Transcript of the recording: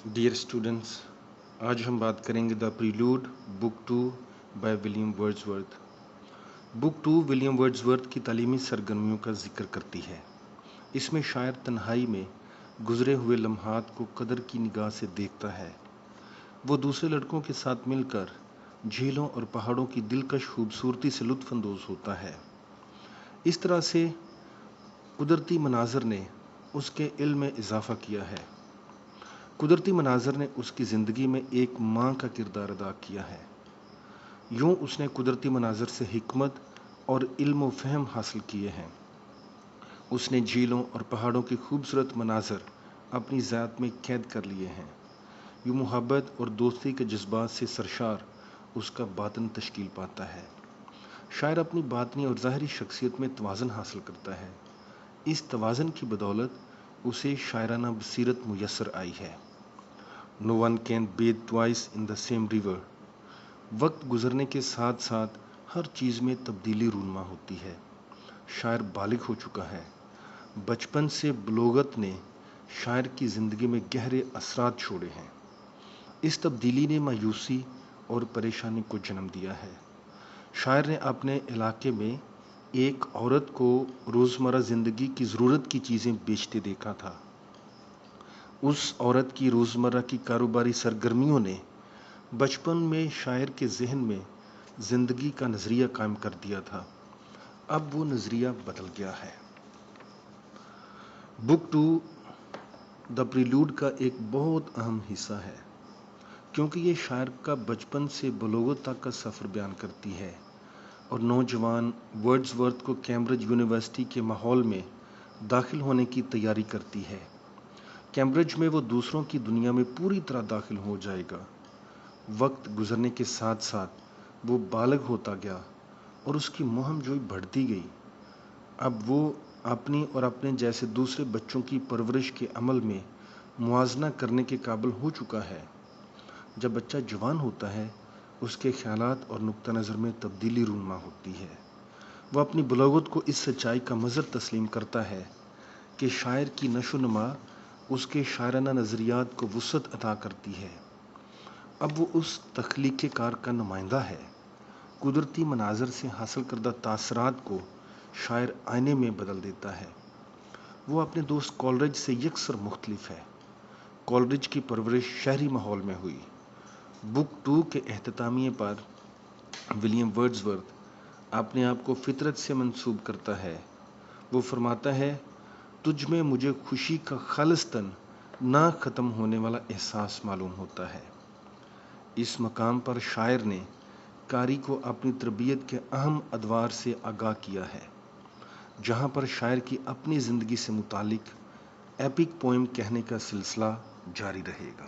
Dear students, आज हम बात करेंगे the prelude book 2 by William Wordsworth. Book 2 William Wordsworth की तालीमी सरगर्मियों का जिक्र करती है। इसमें शायर तन्हाई में गुजरे हुए लम्हात को कदर की निगाह से देखता है। वो दूसरे लड़कों के साथ मिलकर झीलों और पहाड़ों की दिलकश खूबसूरती से लुत्फ अंदोज होता है। इस तरह से कुदरती मनाजर ने उसके इल्म में इजाफा किया है। कुदरती मनाजर ने उसकी ज़िंदगी में एक माँ का किरदार अदा किया है। यूँ उसने कुदरती मनाजर से हिकमत और इल्म व फ़हम हासिल किए हैं। उसने झीलों और पहाड़ों के खूबसूरत मनाजर अपनी ज़ात में कैद कर लिए हैं। यूँ मोहब्बत और दोस्ती के जज्बात से सरशार उसका बातन तश्कील पाता है। शायर अपनी बातनी और ज़ाहरी शख्सियत में तवाज़न हासिल करता है। इस तवाज़न की बदौलत उसे शायराना बसीरत मुयस्सर आई है। No one can bathe twice in the same river। वक्त गुजरने के साथ साथ हर चीज़ में तब्दीली रूनमा होती है। शायर बालिग हो चुका है। बचपन से बलोगत ने शायर की ज़िंदगी में गहरे असरात छोड़े हैं। इस तब्दीली ने मायूसी और परेशानी को जन्म दिया है। शायर ने अपने इलाके में एक औरत को रोज़मर्रा ज़िंदगी की ज़रूरत की चीज़ें बेचते देखा था। उस औरत की रोज़मर्रा की कारोबारी सरगर्मियों ने बचपन में शायर के जहन में ज़िंदगी का नज़रिया कायम कर दिया था। अब वो नज़रिया बदल गया है। बुक 2 द प्रीलूड का एक बहुत अहम हिस्सा है, क्योंकि ये शायर का बचपन से बलोगत तक का सफ़र बयान करती है और नौजवान वर्ड्सवर्थ को कैम्ब्रिज यूनिवर्सिटी के माहौल में दाखिल होने की तैयारी करती है। कैम्ब्रिज में वो दूसरों की दुनिया में पूरी तरह दाखिल हो जाएगा। वक्त गुजरने के साथ साथ वो बालग होता गया और उसकी मुहिम-जोई बढ़ती गई। अब वो अपनी और अपने जैसे दूसरे बच्चों की परवरिश के अमल में मुआजना करने के काबिल हो चुका है। जब बच्चा जवान होता है, उसके ख्यालात और नुक्ता नज़र में तब्दीली रूनमा होती है। वह अपनी बलोगत को इस सच्चाई का मज़र तस्लीम करता है कि शायर की नशो-नुमा उसके शायराना नज़रियात को वुसअत अता करती है। अब वो उस तख्लीक़ कार का नुमाइंदा है। कुदरती मनाजर से हासिल करदा तासरात को शायर आईने में बदल देता है। वो अपने दोस्त कॉलरिज से यकसर मुख्तलिफ है। कॉलरिज की परवरिश शहरी माहौल में हुई। बुक 2 के एहततामिये पर विलियम वर्ड्सवर्थ अपने आप को फितरत से मंसूब करता है। वो फरमाता है, तुझ में मुझे खुशी का खालिस्तन ना ख़त्म होने वाला एहसास मालूम होता है। इस मकाम पर शायर ने कारी को अपनी तरबियत के अहम अदवार से आगाह किया है, जहाँ पर शायर की अपनी ज़िंदगी से मुतालिक एपिक पोएम कहने का सिलसिला जारी रहेगा।